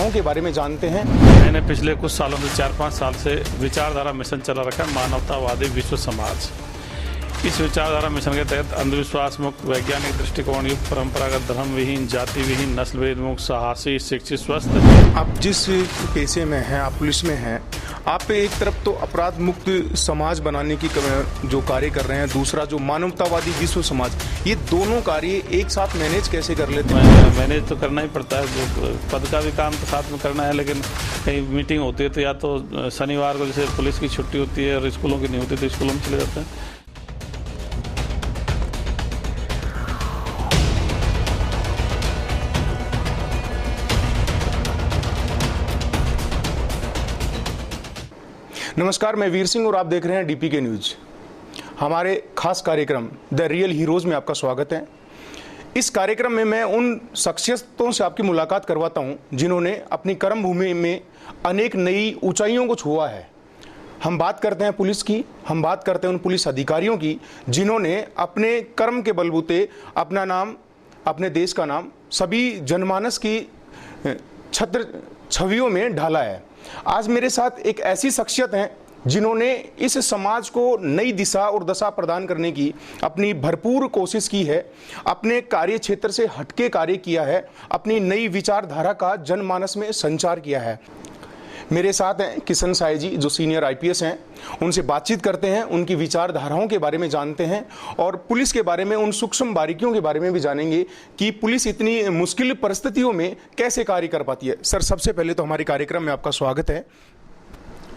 विचारधाराओं के बारे में जानते हैं। मैंने पिछले कुछ सालों से 4-5 साल से विचारधारा मिशन चला रखा है, मानवतावादी विश्व समाज। इस विचारधारा मिशन के तहत अंधविश्वास मुक्त, वैज्ञानिक दृष्टिकोण युक्त, परंपरागत, धर्म विहीन, जाति विहीन, नस्ल भेद मुक्त, साहसी, शिक्षित, स्वस्थ। आप जिस पेशे में हैं, आप पुलिस में हैं, आप एक तरफ तो अपराध मुक्त समाज बनाने की जो कार्य कर रहे हैं, दूसरा जो मानवतावादी विश्व समाज, ये दोनों कार्य एक साथ मैनेज कैसे कर लेते हैं? मैनेज तो करना ही पड़ता है, जो पद का भी काम तो साथ में करना है, लेकिन कहीं मीटिंग होती है तो या तो शनिवार को जैसे पुलिस की छुट्टी होती है और स्कूलों की नहीं होती तो स्कूलों में चले जाते हैं। नमस्कार, मैं वीर सिंह और आप देख रहे हैं डीपीके न्यूज। हमारे खास कार्यक्रम द रियल हीरोज़ में आपका स्वागत है। इस कार्यक्रम में मैं उन शख्सियतों से आपकी मुलाकात करवाता हूं जिन्होंने अपनी कर्म भूमि में अनेक नई ऊंचाइयों को छुआ है। हम बात करते हैं पुलिस की, हम बात करते हैं उन पुलिस अधिकारियों की जिन्होंने अपने कर्म के बलबूते अपना नाम, अपने देश का नाम सभी जनमानस की छवियों में ढाला है। आज मेरे साथ एक ऐसी शख्सियत हैं जिन्होंने इस समाज को नई दिशा और दशा प्रदान करने की अपनी भरपूर कोशिश की है, अपने कार्य क्षेत्र से हटके कार्य किया है, अपनी नई विचारधारा का जनमानस में संचार किया है। मेरे साथ हैं किशन साय जी, जो सीनियर आईपीएस हैं। उनसे बातचीत करते हैं, उनकी विचारधाराओं के बारे में जानते हैं और पुलिस के बारे में, उन सूक्ष्म बारीकियों के बारे में भी जानेंगे कि पुलिस इतनी मुश्किल परिस्थितियों में कैसे कार्य कर पाती है। सर, सबसे पहले तो हमारे कार्यक्रम में आपका स्वागत है।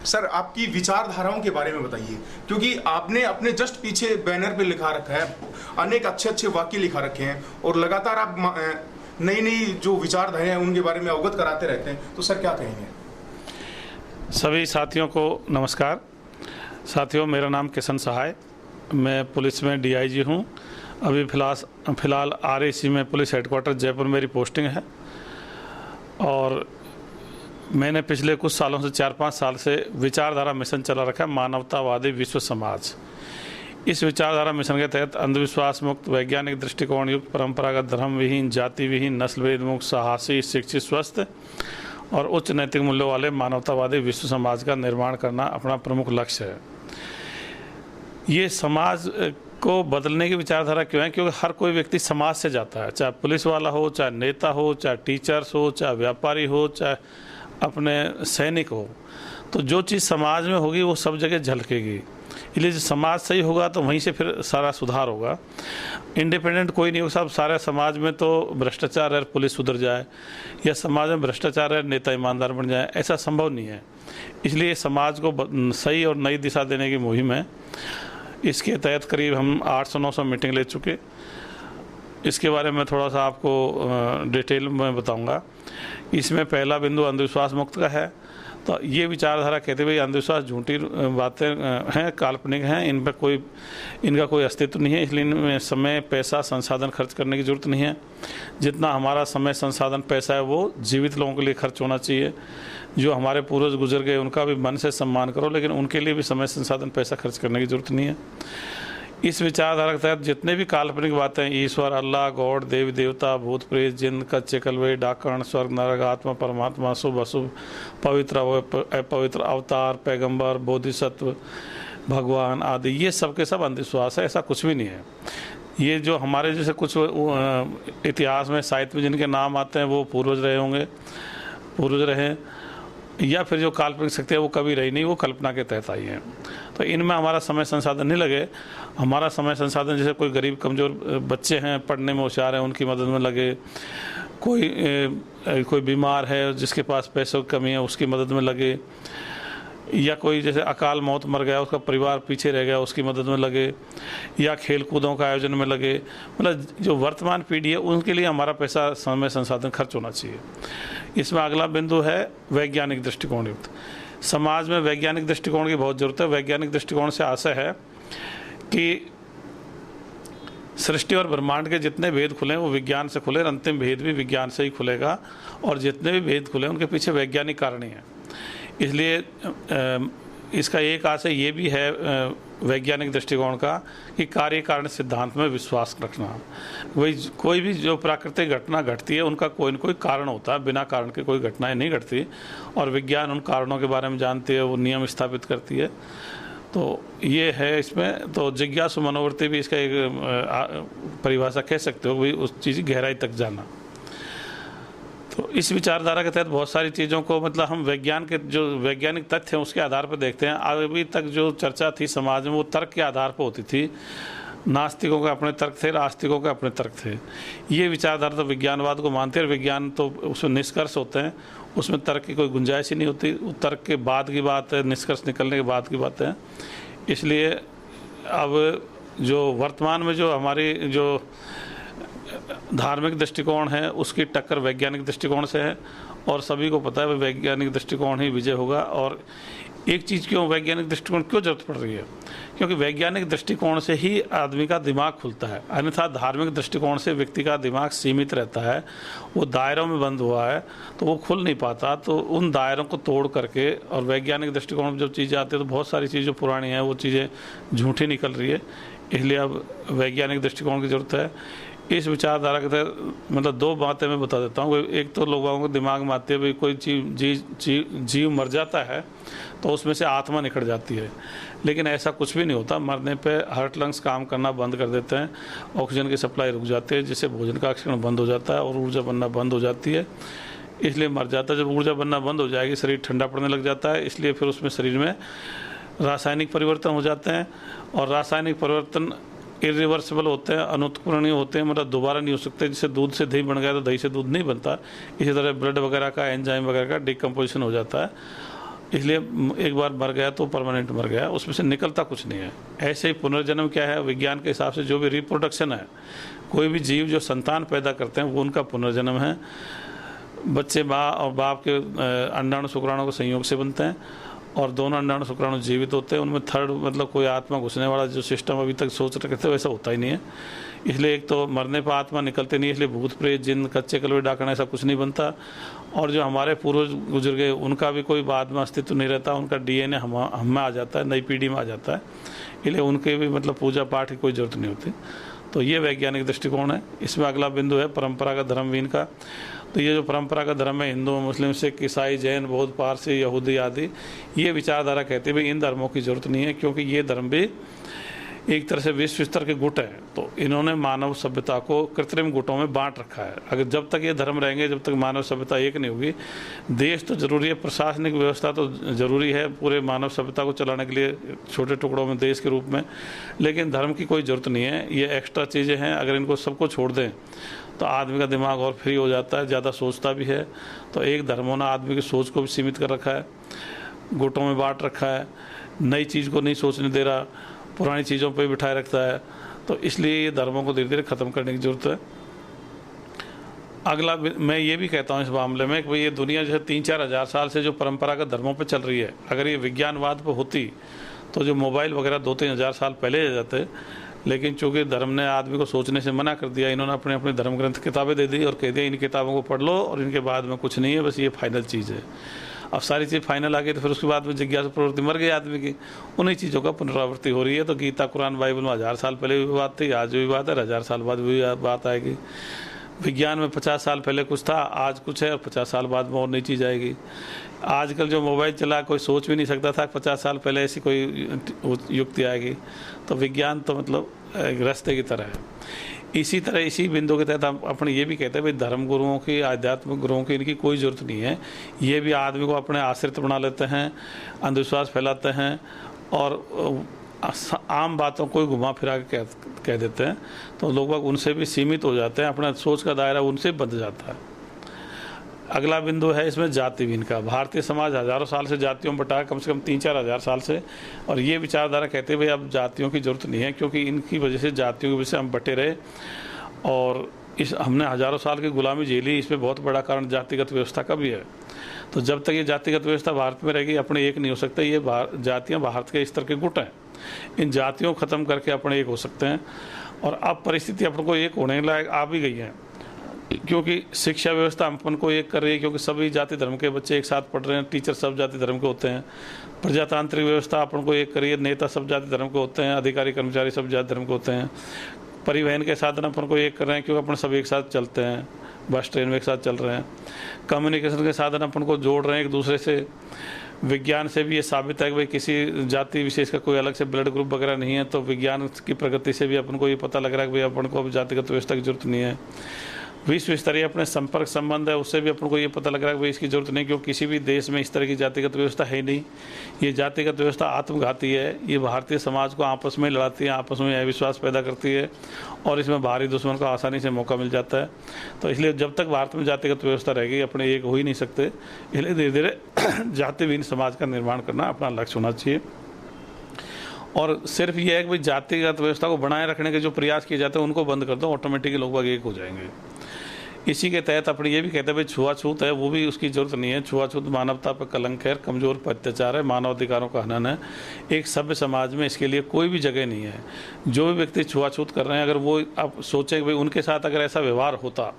सर, आपकी विचारधाराओं के बारे में बताइए, क्योंकि आपने अपने जस्ट पीछे बैनर पे लिखा रखा है, अनेक अच्छे अच्छे वाक्य लिखा रखे हैं और लगातार आप नई नई जो विचारधाराएं हैं उनके बारे में अवगत कराते रहते हैं। तो सर, क्या कहेंगे? सभी साथियों को नमस्कार। साथियों, मेरा नाम किशन सहाय, मैं पुलिस में डीआईजी हूँ। अभी फ़िलहाल आरएसी में पुलिस हेडक्वार्टर जयपुर मेरी पोस्टिंग है और मैंने पिछले कुछ सालों से 4-5 साल से विचारधारा मिशन चला रखा है, मानवतावादी विश्व समाज। इस विचारधारा मिशन के तहत अंधविश्वास मुक्त, वैज्ञानिक दृष्टिकोण युक्त, परंपरागत, धर्म विहीन, जाति विहीन, नस्ल भेद मुक्त, साहसी, शिक्षित, स्वस्थ और उच्च नैतिक मूल्यों वाले मानवतावादी विश्व समाज का निर्माण करना अपना प्रमुख लक्ष्य है। ये समाज को बदलने की विचारधारा क्यों है? क्योंकि हर कोई व्यक्ति समाज से जाता है, चाहे पुलिस वाला हो, चाहे नेता हो, चाहे टीचर्स हो, चाहे व्यापारी हो, चाहे अपने सैनिक हो। तो जो चीज़ समाज में होगी वो सब जगह झलकेगी। इसलिए जो समाज सही होगा तो वहीं से फिर सारा सुधार होगा। इंडिपेंडेंट कोई नहीं हो साहब, सारे समाज में तो भ्रष्टाचार है, पुलिस सुधर जाए, या समाज में भ्रष्टाचार है, नेता ईमानदार बन जाए, ऐसा संभव नहीं है। इसलिए समाज को सही और नई दिशा देने की मुहिम है। इसके तहत करीब हम 800-900 मीटिंग ले चुके। इसके बारे में थोड़ा सा आपको डिटेल में बताऊंगा। इसमें पहला बिंदु अंधविश्वास मुक्त का है। तो ये विचारधारा कहते हुए अंधविश्वास झूठी बातें हैं, काल्पनिक हैं, इनका कोई अस्तित्व नहीं है। इसलिए इनमें समय, पैसा, संसाधन खर्च करने की ज़रूरत नहीं है। जितना हमारा समय, संसाधन, पैसा है वो जीवित लोगों के लिए खर्च होना चाहिए। जो हमारे पूर्वज गुजर गए उनका भी मन से सम्मान करो, लेकिन उनके लिए भी समय, संसाधन, पैसा खर्च करने की ज़रूरत नहीं है। इस विचारधारा के तहत जितने भी काल्पनिक बातें, ईश्वर, अल्लाह, गॉड, देवी देवता, भूत प्रेत, जिन, कच्चे कलवे, डाकण, स्वर्ग, नरक, आत्मा, परमात्मा, शुभ अशुभ, पवित्र अपवित्र, अवतार, पैगंबर, बोधिसत्व, भगवान आदि, ये सब के सब अंधविश्वास है। ऐसा कुछ भी नहीं है। ये जो हमारे जैसे कुछ इतिहास में, साहित्य में जिनके नाम आते हैं वो पूर्वज रहे होंगे, पूर्वज रहे, या फिर जो काल्पनिक शक्ति है वो कभी रही नहीं, वो कल्पना के तहत आई है। तो इनमें हमारा समय संसाधन नहीं लगे। हमारा समय संसाधन जैसे कोई गरीब कमज़ोर बच्चे हैं, पढ़ने में होशियार हैं, उनकी मदद में लगे। कोई बीमार है जिसके पास पैसों की कमी है, उसकी मदद में लगे। या कोई जैसे अकाल मौत मर गया, उसका परिवार पीछे रह गया, उसकी मदद में लगे। या खेल कूदों का आयोजन में लगे। मतलब जो वर्तमान पीढ़ी है उनके लिए हमारा पैसा, समय, संसाधन खर्च होना चाहिए। इसमें अगला बिंदु है वैज्ञानिक दृष्टिकोण युक्त। समाज में वैज्ञानिक दृष्टिकोण की बहुत ज़रूरत है। वैज्ञानिक दृष्टिकोण से आशय है कि सृष्टि और ब्रह्मांड के जितने भेद खुले वो विज्ञान से खुले, अंतिम भेद भी विज्ञान से ही खुलेगा। और जितने भी भेद खुले उनके पीछे वैज्ञानिक कारण ही हैं। इसलिए इसका एक आशय ये भी है वैज्ञानिक दृष्टिकोण का कि कार्य कारण सिद्धांत में विश्वास रखना। वही कोई भी जो प्राकृतिक घटना घटती है उनका कोई न कोई कारण होता है, बिना कारण के कोई घटनाएं नहीं घटती, और विज्ञान उन कारणों के बारे में जानती है, वो नियम स्थापित करती है। तो ये है इसमें। तो जिज्ञासु मनोवृत्ति भी इसका एक परिभाषा कह सकते हो, वही उस चीज़ की गहराई तक जाना। तो इस विचारधारा के तहत बहुत सारी चीज़ों को मतलब हम विज्ञान के जो वैज्ञानिक तथ्य हैं उसके आधार पर देखते हैं। अभी तक जो चर्चा थी समाज में वो तर्क के आधार पर होती थी। नास्तिकों के अपने तर्क थे, आस्तिकों के अपने तर्क थे। ये विचारधारा तो विज्ञानवाद को मानते हैं, विज्ञान तो उसमें निष्कर्ष होते हैं, उसमें तर्क की कोई गुंजाइश ही नहीं होती। तर्क के बाद की बात है, निष्कर्ष निकलने के बाद की बात है। इसलिए अब जो वर्तमान में जो हमारी जो धार्मिक दृष्टिकोण है उसकी टक्कर वैज्ञानिक दृष्टिकोण से है, और सभी को पता है वैज्ञानिक दृष्टिकोण ही विजय होगा। और एक चीज़ क्यों वैज्ञानिक दृष्टिकोण क्यों जरूरत पड़ रही है, क्योंकि वैज्ञानिक दृष्टिकोण से ही आदमी का दिमाग खुलता है, अन्यथा धार्मिक दृष्टिकोण से व्यक्ति का दिमाग सीमित रहता है, वो दायरों में बंद हुआ है तो वो खुल नहीं पाता। तो उन दायरों को तोड़ करके और वैज्ञानिक दृष्टिकोण में जब चीज़ें आती है तो बहुत सारी चीज़ें पुरानी हैं वो चीज़ें झूठी निकल रही है। इसलिए अब वैज्ञानिक दृष्टिकोण की ज़रूरत है। इस विचारधारा के तहत मतलब दो बातें मैं बता देता हूँ। एक तो लोगों को दिमाग में आती है भाई कोई जीव मर जाता है तो उसमें से आत्मा निकल जाती है, लेकिन ऐसा कुछ भी नहीं होता। मरने पे हार्ट लंग्स काम करना बंद कर देते हैं, ऑक्सीजन की सप्लाई रुक जाती है, जिससे भोजन का क्षरण बंद हो जाता है और ऊर्जा बनना बंद हो जाती है, इसलिए मर जाता है। जब ऊर्जा बनना बंद हो जाएगी शरीर ठंडा पड़ने लग जाता है, इसलिए फिर उसमें शरीर में रासायनिक परिवर्तन हो जाते हैं, और रासायनिक परिवर्तन इरिवर्सिबल होते हैं, अनुत्प्रणीय होते हैं, मतलब दोबारा नहीं हो सकते। जैसे दूध से दही बन गया तो दही से दूध नहीं बनता, इसी तरह ब्लड वगैरह का एंजाइम वगैरह का डिकम्पोजिशन हो जाता है। इसलिए एक बार मर गया तो परमानेंट मर गया, उसमें से निकलता कुछ नहीं है। ऐसे ही पुनर्जन्म क्या है विज्ञान के हिसाब से, जो भी रिप्रोडक्शन है, कोई भी जीव जो संतान पैदा करते हैं वो उनका पुनर्जन्म है। बच्चे माँ और बाप के अंडाणु शुक्राणु के संयोग से बनते हैं, और दोनों अंडाणु शुक्राणु जीवित होते हैं। उनमें थर्ड मतलब कोई आत्मा घुसने वाला जो सिस्टम अभी तक सोच रहे थे वैसा होता ही नहीं है। इसलिए एक तो मरने पर आत्मा निकलते नहीं, इसलिए भूत प्रेत जिन कच्चे कलवे डाकण ऐसा कुछ नहीं बनता। और जो हमारे पूर्वज गुजर गए उनका भी कोई बाद में अस्तित्व नहीं रहता, उनका DNA हम में आ जाता है, नई पीढ़ी में आ जाता है, इसलिए उनके भी मतलब पूजा पाठ की कोई ज़रूरत नहीं होती। तो ये वैज्ञानिक दृष्टिकोण है। इसमें अगला बिंदु है परंपरागत धर्मवीन का। तो ये जो परंपरागत धर्म है, हिंदू मुस्लिम सिख ईसाई जैन बौद्ध पारसी यहूदी आदि, ये विचारधारा कहते हैं भाई इन धर्मों की ज़रूरत नहीं है, क्योंकि ये धर्म भी एक तरह से विश्व स्तर के गुट है। तो इन्होंने मानव सभ्यता को कृत्रिम गुटों में बांट रखा है। अगर जब तक ये धर्म रहेंगे, जब तक मानव सभ्यता एक नहीं होगी, देश तो ज़रूरी है, प्रशासनिक व्यवस्था तो ज़रूरी है पूरे मानव सभ्यता को चलाने के लिए, छोटे टुकड़ों में देश के रूप में, लेकिन धर्म की कोई ज़रूरत नहीं है। ये एक्स्ट्रा चीज़ें हैं, अगर इनको सबको छोड़ दें तो आदमी का दिमाग और फ्री हो जाता है, ज़्यादा सोचता भी है। तो एक धर्मों ने आदमी की सोच को भी सीमित कर रखा है, गुटों में बांट रखा है, नई चीज़ को नहीं सोचने दे रहा, पुरानी चीज़ों पर बिठाए रखता है। तो इसलिए ये धर्मों को धीरे धीरे ख़त्म करने की ज़रूरत है। अगला मैं ये भी कहता हूँ इस मामले में कि भाई ये दुनिया जो है 3-4 हज़ार साल से जो परंपरागत धर्मों पर चल रही है, अगर ये विज्ञानवाद पर होती तो जो मोबाइल वगैरह 2-3 हज़ार साल पहले आ जाते, लेकिन चूंकि धर्म ने आदमी को सोचने से मना कर दिया, इन्होंने अपने अपने धर्म ग्रंथ किताबें दे दी और कह दिया इन किताबों को पढ़ लो और इनके बाद में कुछ नहीं है, बस ये फाइनल चीज़ है। अब सारी चीज़ फाइनल आ गई तो फिर उसके बाद में जिज्ञासा प्रवृत्ति मर गई आदमी की, उन्हीं चीज़ों का पुनरावृत्ति हो रही है। तो गीता कुरान बाइबल में 1000 साल पहले भी बात थी, आज भी बात है, 1000 साल बाद भी बात आएगी। विज्ञान में 50 साल पहले कुछ था, आज कुछ है, और 50 साल बाद में और नई चीज़ आएगी। आजकल जो मोबाइल चला कोई सोच भी नहीं सकता था 50 साल पहले ऐसी कोई युक्ति आएगी। तो विज्ञान तो मतलब एक रास्ते की तरह है। इसी तरह इसी बिंदु के तहत हम अपने ये भी कहते हैं भाई धर्म गुरुओं की, आध्यात्मिक गुरुओं की इनकी कोई ज़रूरत नहीं है। ये भी आदमी को अपने आश्रित बना लेते हैं, अंधविश्वास फैलाते हैं और आम बातों को घुमा फिरा के कह देते हैं। तो लोग बाग उनसे भी सीमित हो जाते हैं, अपना सोच का दायरा उनसे बंध जाता है। अगला बिंदु है इसमें जातिवीन का। भारतीय समाज हज़ारों साल से जातियों में बटा है, कम से कम 3-4 हज़ार साल से, और ये विचारधारा कहते हैं भाई अब जातियों की ज़रूरत नहीं है, क्योंकि इनकी वजह से जातियों की वजह से हम बटे रहे और हमने हज़ारों साल की गुलामी झेली। इसमें बहुत बड़ा कारण जातिगत व्यवस्था का भी है। तो जब तक ये जातिगत व्यवस्था भारत में रहेगी, अपने एक नहीं हो सकता। ये जातियाँ भारत के स्तर के गुट हैं, इन जातियों को ख़त्म करके अपने एक हो सकते हैं। और अब परिस्थिति अपन को एक होने लायक आ भी गई है। क्योंकि शिक्षा व्यवस्था अपन को एक कर रही है, क्योंकि सभी जाति धर्म के बच्चे एक साथ पढ़ रहे हैं, टीचर सब जाति धर्म के होते हैं। प्रजातांत्रिक व्यवस्था अपन को एक कर रही है, नेता सब जाति धर्म के होते हैं, अधिकारी कर्मचारी सब जाति धर्म के होते हैं। परिवहन के साधन अपन को एक कर रहे हैं, क्योंकि अपन सब एक साथ चलते हैं, बस ट्रेन में एक साथ चल रहे हैं। कम्युनिकेशन के साधन अपन को जोड़ रहे हैं एक दूसरे से। विज्ञान से भी ये साबित है कि भाई किसी जाति विशेष का कोई अलग से ब्लड ग्रुप वगैरह नहीं है, तो विज्ञान की प्रगति से भी अपन को ये पता लग रहा है कि भाई अपन को अब जातिगत व्यवस्था की जरूरत नहीं है। विश्व स्तरीय अपने संपर्क संबंध है, उससे भी अपन को ये पता लग रहा है कि भाई इसकी जरूरत नहीं, क्योंकि किसी भी देश में इस तरह की जातिगत व्यवस्था है नहीं। ये जातिगत व्यवस्था आत्मघाती है, ये भारतीय समाज को आपस में लड़ाती है, आपस में अविश्वास पैदा करती है, और इसमें बाहरी दुश्मन को आसानी से मौका मिल जाता है। तो इसलिए जब तक भारत में जातिगत व्यवस्था रहेगी, अपने एक हो ही नहीं सकते। इसलिए धीरे धीरे जातिविहीन समाज का निर्माण करना अपना लक्ष्य होना चाहिए। और सिर्फ ये है कि भाई जातिगत व्यवस्था को बनाए रखने के जो प्रयास किए जाते हैं उनको बंद कर दो, ऑटोमेटिकली लोग एक हो जाएंगे। इसी के तहत अपने ये भी कहते हैं भाई छुआछूत है, वो भी उसकी जरूरत नहीं है। छुआछूत मानवता पर कलंक है, कमजोर पर अत्याचार है, मानव अधिकारों का हनन है। एक सभ्य समाज में इसके लिए कोई भी जगह नहीं है। जो भी व्यक्ति छुआछूत कर रहे हैं, अगर वो आप सोचे कि भाई उनके साथ अगर ऐसा व्यवहार होता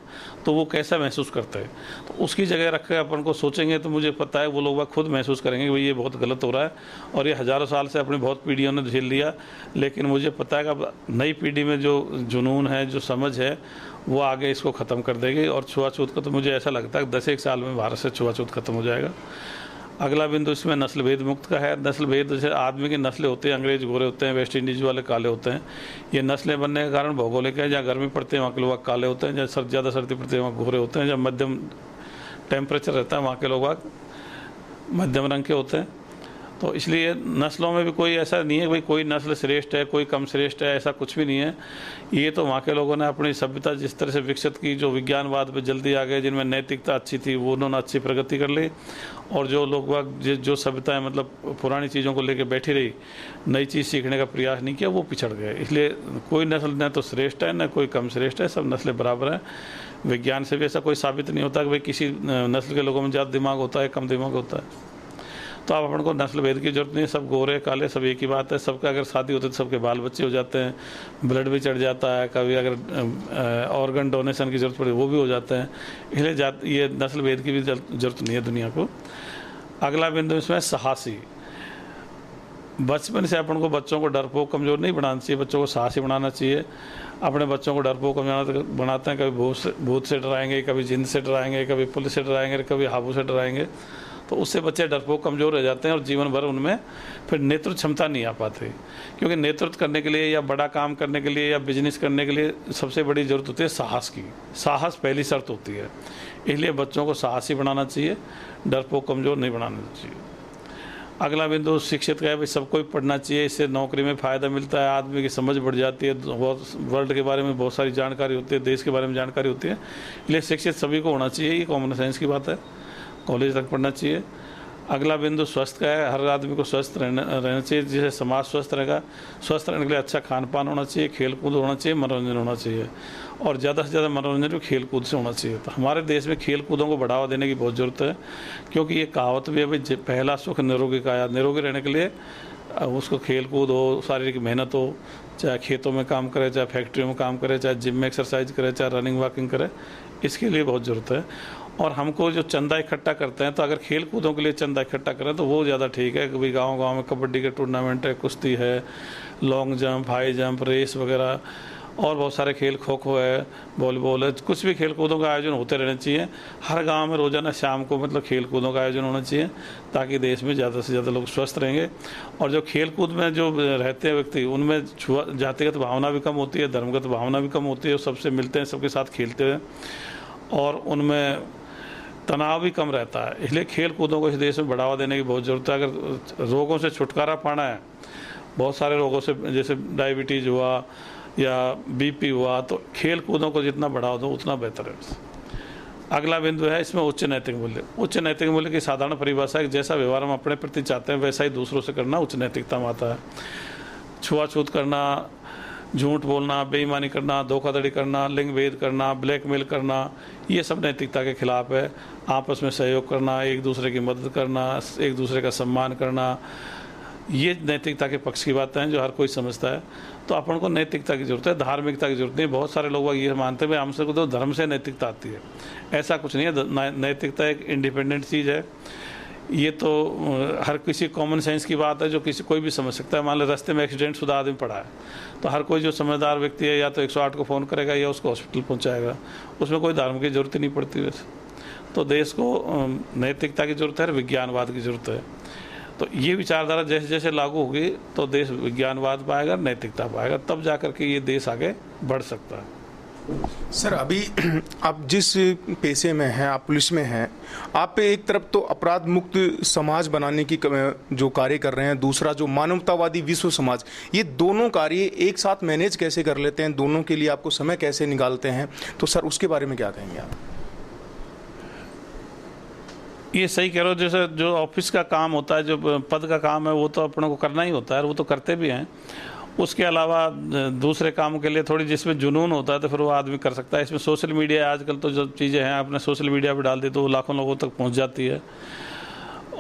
तो वो कैसा महसूस करते हैं, तो उसकी जगह रख कर अपन को सोचेंगे तो मुझे पता है वो लोग खुद महसूस करेंगे कि भाई ये बहुत गलत हो रहा है, और ये हज़ारों साल से अपनी बहुत पीढ़ियों ने झेल लिया। लेकिन मुझे पता है कि अब नई पीढ़ी में जो जुनून है, जो समझ है, वो आगे इसको ख़त्म कर देगी। और छुआछूत का तो मुझे ऐसा लगता है कि 10-1 साल में भारत से छुआछूत खत्म हो जाएगा। अगला बिंदु इसमें नस्ल भेद मुक्त का है। नस्ल भेद जैसे आदमी की नस्लें होती हैं, अंग्रेज गोरे होते हैं, वेस्ट इंडीज़ वाले काले होते हैं। ये नस्लें बनने के कारण भौगोलिक है, जहाँ गर्मी पड़ती है वहाँ के लोग काले होते हैं, जहाँ ज़्यादा सर्दी पड़ती है वहाँ गोरे होते हैं, जहाँ मध्यम टेम्परेचर रहता है वहाँ के लोग मध्यम रंग के होते हैं। तो इसलिए नस्लों में भी कोई ऐसा नहीं है कि भाई कोई नस्ल श्रेष्ठ है, कोई कम श्रेष्ठ है, ऐसा कुछ भी नहीं है। ये तो वहाँ के लोगों ने अपनी सभ्यता जिस तरह से विकसित की, जो विज्ञानवाद पे जल्दी आ गए, जिनमें नैतिकता अच्छी थी, वो उन्होंने अच्छी प्रगति कर ली। और जो लोग जो सभ्यताएँ मतलब पुरानी चीज़ों को लेकर बैठी रही, नई चीज़ सीखने का प्रयास नहीं किया, वो पिछड़ गए। इसलिए कोई नस्ल न तो श्रेष्ठ है, न कोई कम श्रेष्ठ है, सब नस्लें बराबर हैं। विज्ञान से भी ऐसा कोई साबित नहीं होता कि भाई किसी नस्ल के लोगों में ज़्यादा दिमाग होता है, कम दिमाग होता है। तो आप अपन को नस्ल भेद की जरूरत नहीं है, सब गोरे काले सब एक ही बात है। सबका अगर शादी होती है तो सबके बाल बच्चे हो जाते हैं, ब्लड भी चढ़ जाता है, कभी अगर ऑर्गन डोनेशन की जरूरत पड़े वो भी हो जाते हैं। इसलिए ये नस्ल भेद की भी जरूरत नहीं है दुनिया को। अगला बिंदु इसमें साहसी। बचपन से अपन को बच्चों को डरपोक कमज़ोर नहीं बनाना चाहिए, बच्चों को साहसी बनाना चाहिए। अपने बच्चों को डरपोक बनाते हैं, कभी भूत से डराएंगे, कभी जिन से डराएंगे, कभी पुलिस से डराएंगे, कभी हाबू से डराएंगे। तो उससे बच्चे डरपोक कमज़ोर रह जाते हैं और जीवन भर उनमें फिर नेतृत्व क्षमता नहीं आ पाती। क्योंकि नेतृत्व करने के लिए या बड़ा काम करने के लिए या बिजनेस करने के लिए सबसे बड़ी ज़रूरत होती है साहस की। साहस पहली शर्त होती है। इसलिए बच्चों को साहसी बनाना चाहिए, डरपोक कमज़ोर नहीं बनाना चाहिए। अगला बिंदु शिक्षित का है, भाई सबको ही पढ़ना चाहिए, इससे नौकरी में फ़ायदा मिलता है, आदमी की समझ बढ़ जाती है, बहुत वर्ल्ड के बारे में बहुत सारी जानकारी होती है, देश के बारे में जानकारी होती है। इसलिए शिक्षित सभी को होना चाहिए, ये कॉमन सेंस की बात है, कॉलेज तक पढ़ना चाहिए। अगला बिंदु स्वस्थ का है, हर आदमी को स्वस्थ रहना चाहिए, जिससे समाज स्वस्थ रहेगा। स्वस्थ रहने के लिए अच्छा खान पान होना चाहिए, खेल कूद होना चाहिए, मनोरंजन होना चाहिए, और ज़्यादा से ज़्यादा मनोरंजन भी खेल कूद से होना चाहिए। तो हमारे देश में खेल कूदों को बढ़ावा देने की बहुत ज़रूरत है, क्योंकि ये कहावत भी है भाई पहला सुख निरोगी काया। निरोगी रहने के लिए उसको खेल कूद हो, शारीरिक मेहनत हो, चाहे खेतों में काम करे, चाहे फैक्ट्रियों में काम करे, चाहे जिम में एक्सरसाइज करे, चाहे रनिंग वॉकिंग करे, इसके लिए बहुत ज़रूरत है। और हमको जो चंदा इकट्ठा करते हैं, तो अगर खेल कूदों के लिए चंदा इकट्ठा करें तो वो ज़्यादा ठीक है। कभी गांव-गांव में कबड्डी के टूर्नामेंट है, कुश्ती है, long jump, high jump, race वगैरह, और बहुत सारे खेल, खो खो है, वॉलीबॉल है, कुछ भी खेल कूदों का आयोजन होते रहने चाहिए। हर गांव में रोज़ाना शाम को मतलब खेल कूदों का आयोजन होना चाहिए, ताकि देश में ज़्यादा से ज़्यादा लोग स्वस्थ रहेंगे। और जो खेल कूद में जो रहते हैं व्यक्ति, उनमें जातिगत भावना भी कम होती है, धर्मगत भावना भी कम होती है, सबसे मिलते हैं, सबके साथ खेलते हैं, और उनमें तनाव भी कम रहता है। इसलिए खेल कूदों को इस देश में बढ़ावा देने की बहुत ज़रूरत है। अगर रोगों से छुटकारा पाना है, बहुत सारे रोगों से, जैसे डायबिटीज़ हुआ या बीपी हुआ, तो खेल कूदों को जितना बढ़ावा दो उतना बेहतर है। अगला बिंदु है इसमें उच्च नैतिक मूल्य। उच्च नैतिक मूल्य की साधारण परिभाषा है कि जैसा व्यवहार हम अपने प्रति चाहते हैं वैसा ही दूसरों से करना उच्च नैतिकता में आता है। छुआछूत करना, झूठ बोलना, बेईमानी करना, धोखाधड़ी करना, लिंग भेद करना, ब्लैकमेल करना, ये सब नैतिकता के खिलाफ है। आपस में सहयोग करना, एक दूसरे की मदद करना, एक दूसरे का सम्मान करना, ये नैतिकता के पक्ष की बातें हैं जो हर कोई समझता है। तो अपन को नैतिकता की ज़रूरत है, धार्मिकता की ज़रूरत नहीं। बहुत सारे लोग ये मानते हैं भाई हमसे को तो धर्म से नैतिकता आती है, ऐसा कुछ नहीं है। नैतिकता एक इंडिपेंडेंट चीज़ है। ये तो हर किसी कॉमन सेंस की बात है जो कोई भी समझ सकता है। मान लो रास्ते में एक्सीडेंट शुदा आदमी पड़ा है, तो हर कोई जो समझदार व्यक्ति है या तो 108 को फ़ोन करेगा या उसको हॉस्पिटल पहुंचाएगा, उसमें कोई धर्म की ज़रूरत ही नहीं पड़ती। वैसे तो देश को नैतिकता की ज़रूरत है और विज्ञानवाद की ज़रूरत है। तो ये विचारधारा जैसे जैसे लागू होगी तो देश विज्ञानवाद पाएगा, नैतिकता पाएगा, तब जा कर के ये देश आगे बढ़ सकता है। सर, अभी आप जिस पेशे में हैं, आप पुलिस में हैं, आप एक तरफ तो अपराध मुक्त समाज बनाने की जो कार्य कर रहे हैं, दूसरा जो मानवतावादी विश्व समाज, ये दोनों कार्य एक साथ मैनेज कैसे कर लेते हैं? दोनों के लिए आपको समय कैसे निकालते हैं? तो सर उसके बारे में क्या कहेंगे आप? ये सही कह रहे हो। जैसे जो ऑफिस का काम होता है, जो पद का काम है, वो तो अपनों को करना ही होता है और वो तो करते भी हैं। उसके अलावा दूसरे कामों के लिए थोड़ी जिसमें जुनून होता है तो फिर वो आदमी कर सकता है। इसमें सोशल मीडिया आजकल तो जो चीज़ें हैं आपने सोशल मीडिया पे डाल दी तो वो लाखों लोगों तक पहुंच जाती है।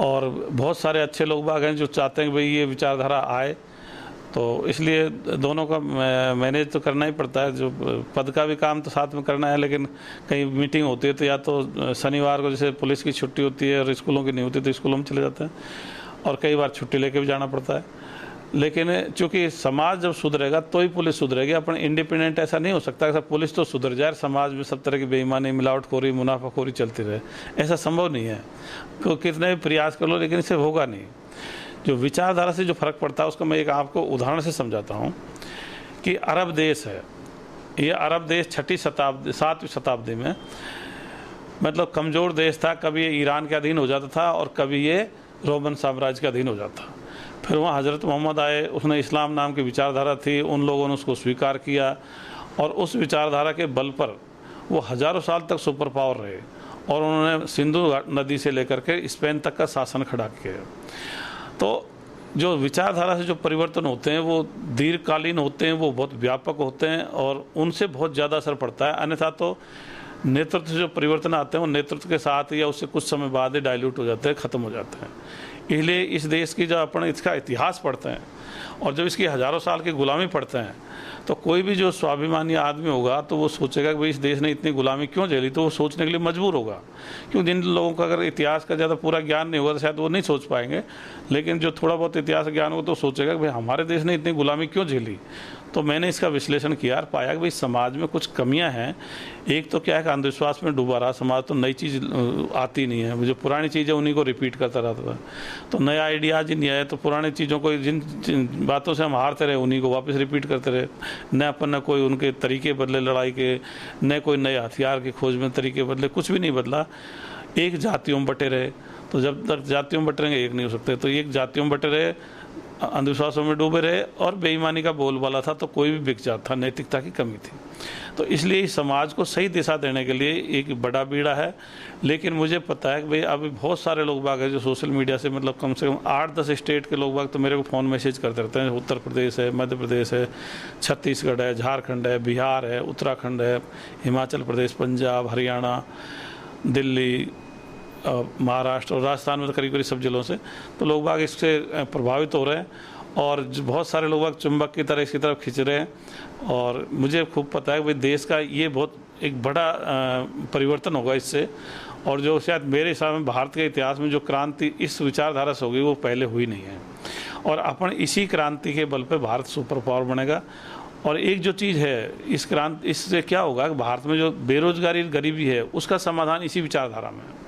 और बहुत सारे अच्छे लोग बाग हैं जो चाहते हैं कि भाई ये विचारधारा आए, तो इसलिए दोनों का मैनेज तो करना ही पड़ता है। जो पद का भी काम तो साथ में करना है, लेकिन कहीं मीटिंग होती है तो या तो शनिवार को जैसे पुलिस की छुट्टी होती है और स्कूलों की नहीं होती तो स्कूलों में चले जाते हैं, और कई बार छुट्टी लेके भी जाना पड़ता है। लेकिन चूंकि समाज जब सुधरेगा तो ही पुलिस सुधरेगी। अपन इंडिपेंडेंट ऐसा नहीं हो सकता कि पुलिस तो सुधर जाए, समाज में सब तरह की बेईमानी, मिलावटखोरी, मुनाफाखोरी चलती रहे, ऐसा संभव नहीं है। कितने भी प्रयास कर लो लेकिन इससे होगा नहीं। जो विचारधारा से जो फर्क पड़ता है उसको मैं एक आपको उदाहरण से समझाता हूँ कि अरब देश है, ये अरब देश 7वीं शताब्दी में मतलब कमज़ोर देश था। कभी ये ईरान के अधीन हो जाता था और कभी ये रोमन साम्राज्य के अधीन हो जाता। फिर वहाँ हज़रत मोहम्मद आए, उसने इस्लाम नाम की विचारधारा थी, उन लोगों ने उसको स्वीकार किया और उस विचारधारा के बल पर वो हज़ारों साल तक सुपर पावर रहे और उन्होंने सिंधु नदी से लेकर के स्पेन तक का शासन खड़ा किया। तो जो विचारधारा से जो परिवर्तन होते हैं वो दीर्घकालीन होते हैं, वो बहुत व्यापक होते हैं और उनसे बहुत ज़्यादा असर पड़ता है। अन्यथा तो नेतृत्व से जो परिवर्तन आते हैं वो नेतृत्व के साथ या उससे कुछ समय बाद ही डाइल्यूट हो जाते हैं, ख़त्म हो जाते हैं। इसलिए इस देश की जब अपन इसका इतिहास पढ़ते हैं और जब इसकी हज़ारों साल की गुलामी पढ़ते हैं तो कोई भी जो स्वाभिमानी आदमी होगा तो वो सोचेगा कि भाई इस देश ने इतनी गुलामी क्यों झेली, तो वो सोचने के लिए मजबूर होगा। क्योंकि जिन लोगों का अगर इतिहास का ज़्यादा पूरा ज्ञान नहीं होगा तो शायद वो नहीं सोच पाएंगे, लेकिन जो थोड़ा बहुत इतिहास ज्ञान होगा तो सोचेगा कि भाई हमारे देश ने इतनी गुलामी क्यों झेली। तो मैंने इसका विश्लेषण किया और पाया कि भाई समाज में कुछ कमियां हैं। एक तो क्या है कि अंधविश्वास में डूबा रहा समाज, तो नई चीज़ आती नहीं है, जो पुरानी चीज़ है उन्हीं को रिपीट करता रहता था। तो नया आइडियाज ही नहीं आया, तो पुरानी चीज़ों को जिन बातों से हम हारते रहे उन्हीं को वापस रिपीट करते रहे। न अपन न कोई उनके तरीके बदले लड़ाई के, न कोई नए हथियार की खोज में तरीके बदले, कुछ भी नहीं बदला। एक जातियों में बटे रहे, तो जब तक जातियों में बटेंगे एक नहीं हो सकते। तो एक जातियों में बटे रहे, अंधविश्वासों में डूबे रहे और बेईमानी का बोलबाला था, तो कोई भी बिक जाता था, नैतिकता की कमी थी। तो इसलिए इस समाज को सही दिशा देने के लिए एक बड़ा बीड़ा है। लेकिन मुझे पता है कि भाई अभी बहुत सारे लोग बाग हैं जो सोशल मीडिया से मतलब कम से कम 8-10 स्टेट के लोग बाग तो मेरे को फ़ोन मैसेज करते रहते हैं। उत्तर प्रदेश है, मध्य प्रदेश है, छत्तीसगढ़ है, झारखंड है, बिहार है, उत्तराखंड है, हिमाचल प्रदेश, पंजाब, हरियाणा, दिल्ली, महाराष्ट्र और राजस्थान में तो करीब करीब सब जिलों से तो लोग बाग इससे प्रभावित हो रहे हैं और बहुत सारे लोग बाग चुंबक की तरह इसकी तरफ खींच रहे हैं। और मुझे खूब पता है कि भाई देश का ये बहुत एक बड़ा परिवर्तन होगा इससे, और जो शायद मेरे हिसाब में भारत के इतिहास में जो क्रांति इस विचारधारा से होगी वो पहले हुई नहीं है। और अपन इसी क्रांति के बल पर भारत सुपर पावर बनेगा। और एक जो चीज़ है इस क्रांति, इससे क्या होगा कि भारत में जो बेरोजगारी गरीबी है उसका समाधान इसी विचारधारा में है।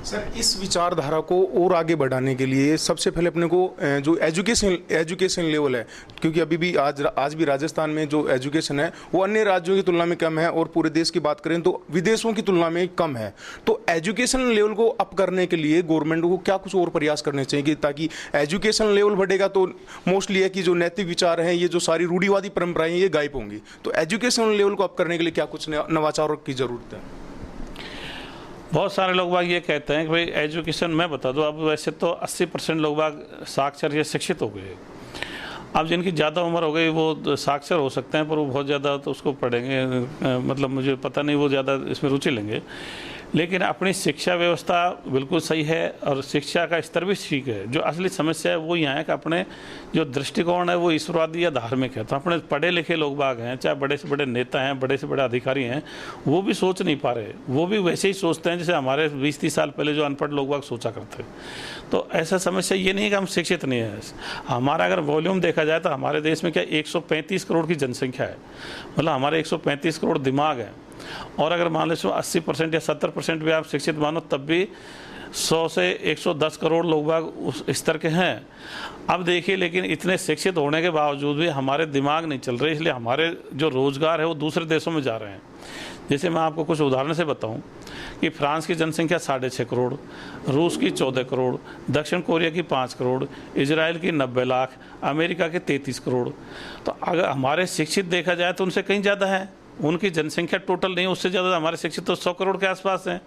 सर, इस विचारधारा को और आगे बढ़ाने के लिए सबसे पहले अपने को जो एजुकेशन लेवल है, क्योंकि अभी भी आज भी राजस्थान में जो एजुकेशन है वो अन्य राज्यों की तुलना में कम है और पूरे देश की बात करें तो विदेशों की तुलना में कम है। तो एजुकेशन लेवल को अप करने के लिए गवर्नमेंट को क्या कुछ और प्रयास करने चाहिए ताकि एजुकेशन लेवल बढ़ेगा तो मोस्टली है कि जो नैतिक विचार हैं, ये जो सारी रूढ़िवादी परंपराएं ये गायब होंगी। तो एजुकेशन लेवल को अप करने के लिए क्या कुछ नवाचारों की जरूरत है? बहुत सारे लोग बाग ये कहते हैं कि भाई एजुकेशन, मैं बता दूं अब वैसे तो 80% लोग बाग साक्षर या शिक्षित हो गए। अब जिनकी ज़्यादा उम्र हो गई वो साक्षर हो सकते हैं पर वो बहुत ज़्यादा तो उसको पढ़ेंगे मतलब मुझे पता नहीं वो ज़्यादा इसमें रुचि लेंगे। लेकिन अपनी शिक्षा व्यवस्था बिल्कुल सही है और शिक्षा का स्तर भी ठीक है। जो असली समस्या है वो यहाँ है कि अपने जो दृष्टिकोण है वो ईश्वरवादी या धार्मिक है। तो अपने पढ़े लिखे लोग बाग हैं, चाहे बड़े से बड़े नेता हैं, बड़े से बड़े अधिकारी हैं, वो भी सोच नहीं पा रहे। वो भी वैसे ही सोचते हैं जैसे हमारे 20-30 साल पहले जो अनपढ़ लोग बाग सोचा करते। तो ऐसा समस्या ये नहीं है कि हम शिक्षित नहीं है। हमारा अगर वॉल्यूम देखा जाए तो हमारे देश में क्या 135 करोड़ की जनसंख्या है, मतलब हमारे 135 करोड़ दिमाग है। और अगर मान लीजिए 80% या 70% भी आप शिक्षित मानो, तब भी 100 से 110 करोड़ लोग बाग उस स्तर के हैं। अब देखिए, लेकिन इतने शिक्षित होने के बावजूद भी हमारे दिमाग नहीं चल रहे, इसलिए हमारे जो रोजगार है वो दूसरे देशों में जा रहे हैं। जैसे मैं आपको कुछ उदाहरण से बताऊं कि फ्रांस की जनसंख्या 6.5 करोड़, रूस की 14 करोड़, दक्षिण कोरिया की 5 करोड़, इजराइल की 90 लाख, अमेरिका के 33 करोड़। तो अगर हमारे शिक्षित देखा जाए तो उनसे कहीं ज़्यादा है। उनकी जनसंख्या टोटल नहीं, उससे ज़्यादा हमारे शिक्षित तो 100 करोड़ के आसपास हैं।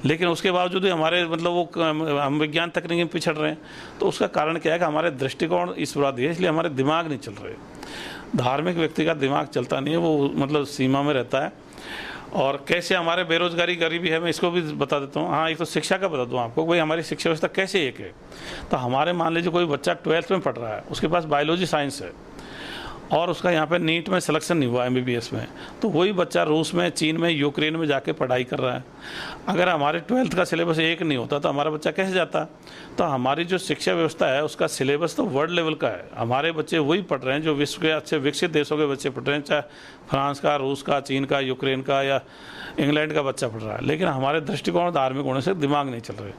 लेकिन उसके बावजूद भी हमारे मतलब वो हम विज्ञान तकनीक में पिछड़ रहे हैं। तो उसका कारण क्या है कि हमारे दृष्टिकोण ईश्वरवादी है, इसलिए हमारे दिमाग नहीं चल रहे। धार्मिक व्यक्ति का दिमाग चलता नहीं है, वो मतलब सीमा में रहता है। और कैसे हमारे बेरोजगारी गरीबी है, मैं इसको भी बता देता हूँ। हाँ, एक तो शिक्षा का बता दूँ आपको, भाई हमारी शिक्षा व्यवस्था कैसे एक है। तो हमारे मान लीजिए कोई बच्चा 12th में पढ़ रहा है, उसके पास बायोलॉजी साइंस है और उसका यहाँ पे नीट में सिलेक्शन नहीं हुआ MBBS में, तो वही बच्चा रूस में, चीन में, यूक्रेन में जाके पढ़ाई कर रहा है। अगर हमारे 12th का सिलेबस एक नहीं होता तो हमारा बच्चा कैसे जाता। तो हमारी जो शिक्षा व्यवस्था है उसका सिलेबस तो वर्ल्ड लेवल का है। हमारे बच्चे वही पढ़ रहे हैं जो विश्व के अच्छे विकसित देशों के बच्चे पढ़ रहे हैं, चाहे फ्रांस का, रूस का, चीन का, यूक्रेन का या इंग्लैंड का बच्चा पढ़ रहा है। लेकिन हमारे दृष्टिकोण धार्मिक होने से दिमाग नहीं चल रहे।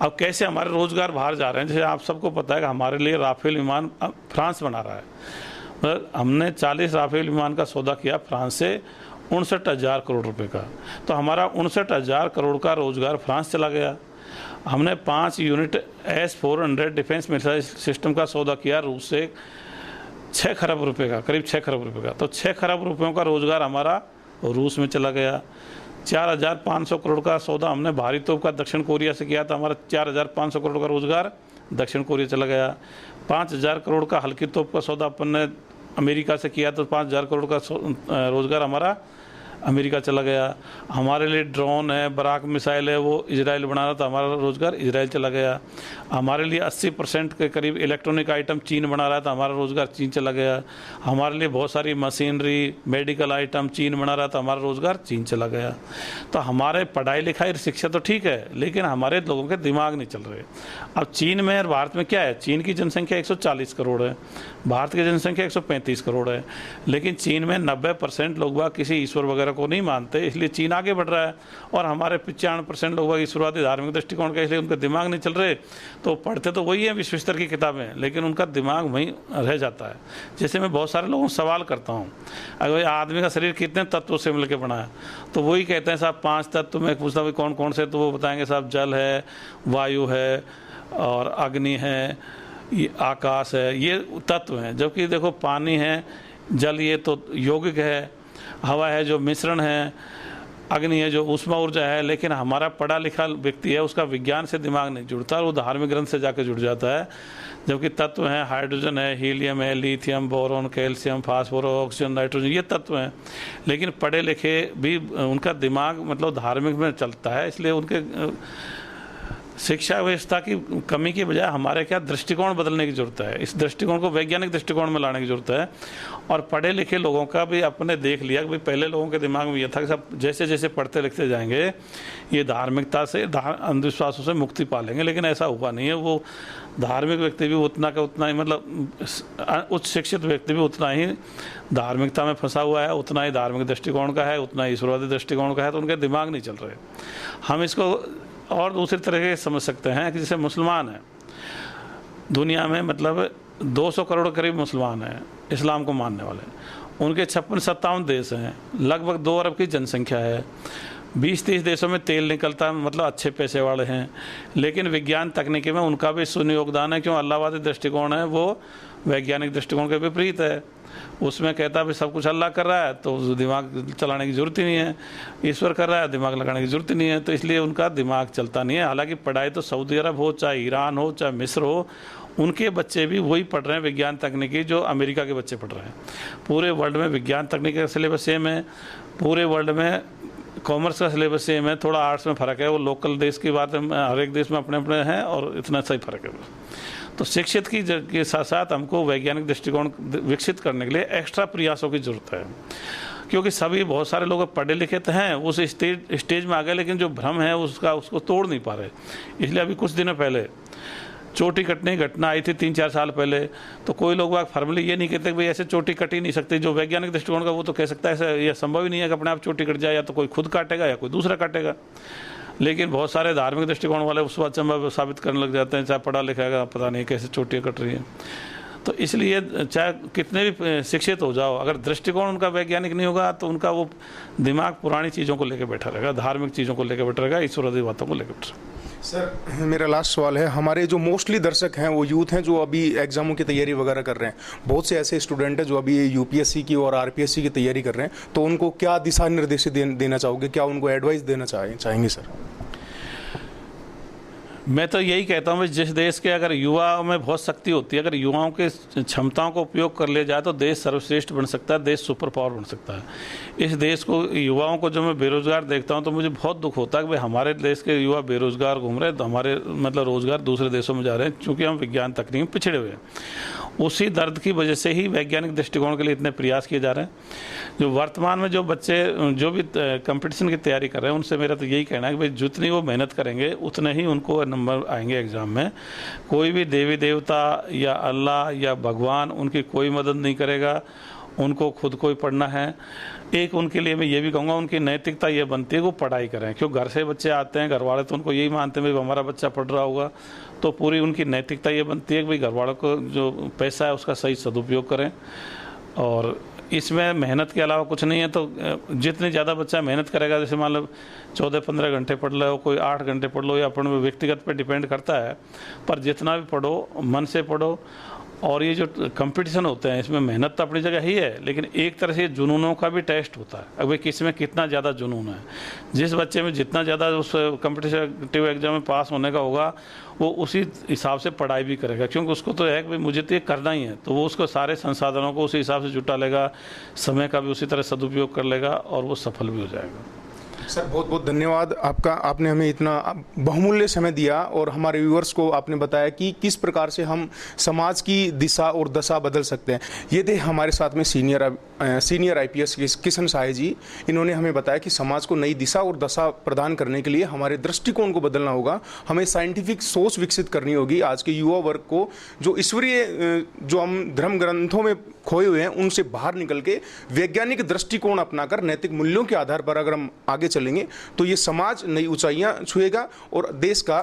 अब कैसे हमारे रोजगार बाहर जा रहे हैं। जैसे आप सबको पता है कि हमारे लिए राफेल विमान फ्रांस बना रहा है। हमने 40 राफेल विमान का सौदा किया फ्रांस से 59,000 करोड़ रुपए का। तो हमारा 59,000 करोड़ का रोजगार फ्रांस चला गया। हमने 5 unit S-400 defence missile system का सौदा किया रूस से 6 खरब रुपए का, करीब 6 खरब रुपए का। तो 6 खरब रुपयों का रोजगार हमारा रूस में चला गया। 4,500 करोड़ का सौदा हमने भारी तोप का दक्षिण कोरिया से किया था, हमारा 4,500 करोड़ का रोजगार दक्षिण कोरिया चला गया। 5,000 करोड़ का हल्की तोप का सौदा अपन ने अमेरिका से किया, तो 5,000 करोड़ का रोजगार हमारा अमेरिका चला गया। हमारे लिए ड्रोन है, बराक मिसाइल है, वो इजराइल बना रहा था, हमारा रोजगार इजराइल चला गया। हमारे लिए 80% के करीब इलेक्ट्रॉनिक आइटम चीन बना रहा था, हमारा रोजगार चीन चला गया। हमारे लिए बहुत सारी मशीनरी, मेडिकल आइटम चीन बना रहा था, हमारा रोजगार चीन चला गया। तो हमारे पढ़ाई लिखाई शिक्षा तो ठीक है, लेकिन हमारे लोगों के दिमाग नहीं चल रहे। अब चीन में और भारत में क्या है, चीन की जनसंख्या 140 करोड़ है, भारत की जनसंख्या 135 करोड़ है। लेकिन चीन में 90% लोग बाग किसी ईश्वर वगैरह को नहीं मानते, इसलिए चीन आगे बढ़ रहा है। और हमारे 95% लोग ईश्वरवादी धार्मिक दृष्टिकोण का, इसलिए उनके दिमाग नहीं चल रहे। तो पढ़ते तो वही है विश्व स्तर की किताबें, लेकिन उनका दिमाग वहीं रह जाता है। जैसे मैं बहुत सारे लोगों से सवाल करता हूँ, अगर आदमी का शरीर कितने तत्वों से मिलकर बना है, तो वही कहते हैं साहब 5 तत्व। मैं पूछता हूँ कौन कौन से, तो वो बताएंगे साहब जल है, वायु है और अग्नि है, ये आकाश है, ये तत्व हैं। जबकि देखो पानी है, जल ये तो यौगिक है, हवा है जो मिश्रण है, अग्नि है जो ऊष्मा ऊर्जा है। लेकिन हमारा पढ़ा लिखा व्यक्ति है, उसका विज्ञान से दिमाग नहीं जुड़ता, वो धार्मिक ग्रंथ से जाकर जुड़ जाता है। जबकि तत्व हैं, हाइड्रोजन है, हीलियम है, lithium, boron, calcium, phosphorus, oxygen, nitrogen, ये तत्व हैं। लेकिन पढ़े लिखे भी उनका दिमाग मतलब धार्मिक में चलता है, इसलिए उनके शिक्षा व्यवस्था की कमी की बजाय हमारे क्या दृष्टिकोण बदलने की जरूरत है। इस दृष्टिकोण को वैज्ञानिक दृष्टिकोण में लाने की जरूरत है। और पढ़े लिखे लोगों का भी अपने देख लिया कि भाई पहले लोगों के दिमाग में यह था कि सब जैसे जैसे पढ़ते लिखते जाएंगे ये धार्मिकता से, अंधविश्वासों से मुक्ति पा लेंगे, लेकिन ऐसा हुआ नहीं है। वो धार्मिक व्यक्ति भी उतना का उतना ही, मतलब उच्च शिक्षित व्यक्ति भी उतना ही धार्मिकता में फंसा हुआ है, उतना ही धार्मिक दृष्टिकोण का है, उतना ही ईश्वरवादी दृष्टिकोण का है। तो उनके दिमाग नहीं चल रहे। हम इसको और दूसरी तरह से समझ सकते हैं कि जैसे मुसलमान हैं दुनिया में, मतलब 200 करोड़ करीब मुसलमान हैं इस्लाम को मानने वाले। उनके 56-57 देश हैं, लगभग 2 अरब की जनसंख्या है। 20-30 देशों में तेल निकलता है, मतलब अच्छे पैसे वाले हैं। लेकिन विज्ञान तकनीकी में उनका भी शून्य योगदान है। क्यों? अल्लाहवादी दृष्टिकोण है, वो वैज्ञानिक दृष्टिकोण के विपरीत है। उसमें कहता है भाई सब कुछ अल्लाह कर रहा है तो दिमाग चलाने की ज़रूरत ही नहीं है, ईश्वर कर रहा है दिमाग लगाने की ज़रूरत ही नहीं है। तो इसलिए उनका दिमाग चलता नहीं है। हालांकि पढ़ाई तो सऊदी अरब हो, चाहे ईरान हो, चाहे मिस्र हो, उनके बच्चे भी वही पढ़ रहे हैं विज्ञान तकनीकी जो अमेरिका के बच्चे पढ़ रहे हैं। पूरे वर्ल्ड में विज्ञान तकनीकी का सिलेबस सेम है। पूरे वर्ल्ड में कॉमर्स का सिलेबस सेम है, थोड़ा आर्ट्स में फ़र्क है, वो लोकल देश की बात है, हर एक देश में अपने अपने हैं और इतना सही फ़र्क है। तो शिक्षित के साथ साथ हमको वैज्ञानिक दृष्टिकोण विकसित करने के लिए एक्स्ट्रा प्रयासों की ज़रूरत है, क्योंकि सभी बहुत सारे लोग पढ़े लिखे तो हैं, उस स्टेज में आ गए, लेकिन जो भ्रम है उसको तोड़ नहीं पा रहे। इसलिए अभी कुछ दिनों पहले चोटी कटने की घटना आई थी 3-4 साल पहले, तो कोई लोग फॉर्मली ये नहीं कहते कि भाई ऐसे चोटी कट ही नहीं सकती। जो वैज्ञानिक दृष्टिकोण का वो तो कह सकता है ऐसा ये संभव ही नहीं है कि अपने आप चोटी कट जाए, या तो कोई खुद काटेगा या कोई दूसरा काटेगा। लेकिन बहुत सारे धार्मिक दृष्टिकोण वाले उस बात से साबित करने लग जाते हैं, चाहे पढ़ा लिखा है पता नहीं कैसे चोटियाँ कट रही हैं। तो इसलिए चाहे कितने भी शिक्षित हो जाओ, अगर दृष्टिकोण उनका वैज्ञानिक नहीं होगा तो उनका वो दिमाग पुरानी चीज़ों को लेकर बैठा रहेगा, धार्मिक चीज़ों को लेकर बैठा रहेगा, ईश्वरवादी बातों को लेकर बैठा रहेगा। सर, मेरा लास्ट सवाल है, हमारे जो मोस्टली दर्शक हैं वो यूथ हैं जो अभी एग्जामों की तैयारी वगैरह कर रहे हैं, बहुत से ऐसे स्टूडेंट हैं जो अभी यूपीएससी की और आरपीएससी की तैयारी कर रहे हैं, तो उनको क्या दिशा निर्देश देना चाहोगे, क्या उनको एडवाइस देना चाहेंगे सर? मैं तो यही कहता हूँ, जिस देश के अगर युवाओं में बहुत शक्ति होती है, अगर युवाओं के क्षमताओं का उपयोग कर लिया जाए तो देश सर्वश्रेष्ठ बन सकता है, देश सुपर पावर बन सकता है। इस देश को, युवाओं को जो मैं बेरोजगार देखता हूँ तो मुझे बहुत दुख होता है कि भाई हमारे देश के युवा बेरोजगार घूम रहे हैं, तो हमारे मतलब रोजगार दूसरे देशों में जा रहे हैं, क्योंकि हम विज्ञान तकनीक में पिछड़े हुए हैं। उसी दर्द की वजह से ही वैज्ञानिक दृष्टिकोण के लिए इतने प्रयास किए जा रहे हैं। जो वर्तमान में जो बच्चे जो भी कंपटीशन की तैयारी कर रहे हैं, उनसे मेरा तो यही कहना है कि भाई जितनी वो मेहनत करेंगे उतने ही उनको नंबर आएंगे एग्ज़ाम में। कोई भी देवी देवता या अल्लाह या भगवान उनकी कोई मदद नहीं करेगा, उनको खुद को ही पढ़ना है। एक उनके लिए मैं ये भी कहूँगा, उनकी नैतिकता ये बनती है कि वो पढ़ाई करें, क्योंकि घर से बच्चे आते हैं, घर वाले तो उनको यही मानते हैं भाई हमारा बच्चा पढ़ रहा होगा, तो पूरी उनकी नैतिकता ये बनती है कि भाई घर वालों को जो पैसा है उसका सही सदुपयोग करें। और इसमें मेहनत के अलावा कुछ नहीं है। तो जितनी ज़्यादा बच्चा मेहनत करेगा, जैसे मान लो 14-15 घंटे पढ़ लो, कोई 8 घंटे पढ़ लो, या अपन व्यक्तिगत पे डिपेंड करता है, पर जितना भी पढ़ो मन से पढ़ो। और ये जो कंपटीशन होते हैं इसमें मेहनत तो अपनी जगह ही है, लेकिन एक तरह से जुनूनों का भी टेस्ट होता है। अब किस में कितना ज़्यादा जुनून है, जिस बच्चे में जितना ज़्यादा उस कॉम्पिटिटिव एग्जाम में पास होने का होगा, वो उसी हिसाब से पढ़ाई भी करेगा, क्योंकि उसको तो है कि भाई मुझे तो ये करना ही है, तो वो उसको सारे संसाधनों को उसी हिसाब से जुटा लेगा, समय का भी उसी तरह सदुपयोग कर लेगा और वो सफल भी हो जाएगा। सर, बहुत बहुत धन्यवाद आपका, आपने हमें इतना बहुमूल्य समय दिया और हमारे व्यूअर्स को आपने बताया कि किस प्रकार से हम समाज की दिशा और दशा बदल सकते हैं। ये थे हमारे साथ में सीनियर आईपीएस किशन साहे जी। इन्होंने हमें बताया कि समाज को नई दिशा और दशा प्रदान करने के लिए हमारे दृष्टिकोण को बदलना होगा, हमें साइंटिफिक सोच विकसित करनी होगी। आज के युवा वर्ग को जो ईश्वरीय जो हम धर्म ग्रंथों में खोए हुए हैं उनसे बाहर निकल के वैज्ञानिक दृष्टिकोण अपनाकर नैतिक मूल्यों के आधार पर अगर हम आगे चलेंगे तो ये समाज नई ऊंचाइयां छुएगा और देश का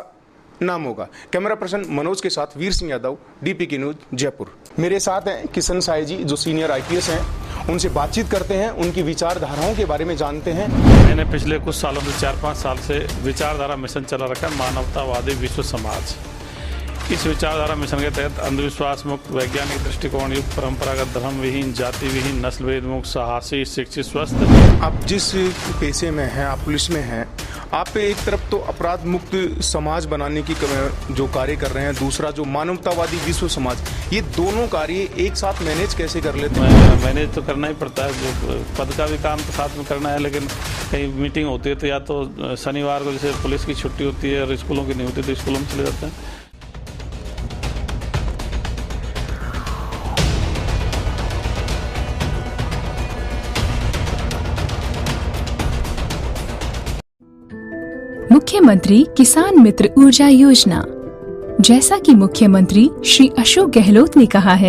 नाम होगा। कैमरा पर्सन मनोज के साथ वीर सिंह यादव, DPK न्यूज, जयपुर। मेरे साथ हैं किशन साहे जी जो सीनियर आईपीएस हैं, उनसे बातचीत करते हैं, उनकी विचारधाराओं के बारे में जानते हैं। मैंने पिछले कुछ सालों से 4-5 साल से विचारधारा मिशन चला रखा है, मानवतावादी विश्व समाज। इस विचारधारा मिशन के तहत अंधविश्वास मुक्त, वैज्ञानिक दृष्टिकोण युक्त, परंपरागत धर्म विहीन, जाति विहीन, नस्ल भेद मुक्त, साहसी, शिक्षित, स्वस्थ। आप जिस पेशे में हैं, आप पुलिस में हैं, आप एक तरफ तो अपराध मुक्त समाज बनाने की जो कार्य कर रहे हैं, दूसरा जो मानवतावादी विश्व समाज, ये दोनों कार्य एक साथ मैनेज कैसे कर लेते हैं? मैनेज तो करना ही पड़ता है, जो पद का भी काम तो साथ में करना है, लेकिन कहीं मीटिंग होती है तो या तो शनिवार को जैसे पुलिस की छुट्टी होती है और स्कूलों की नहीं होती तो स्कूलों में चले जाते हैं। मुख्यमंत्री किसान मित्र ऊर्जा योजना। जैसा कि मुख्यमंत्री श्री अशोक गहलोत ने कहा है,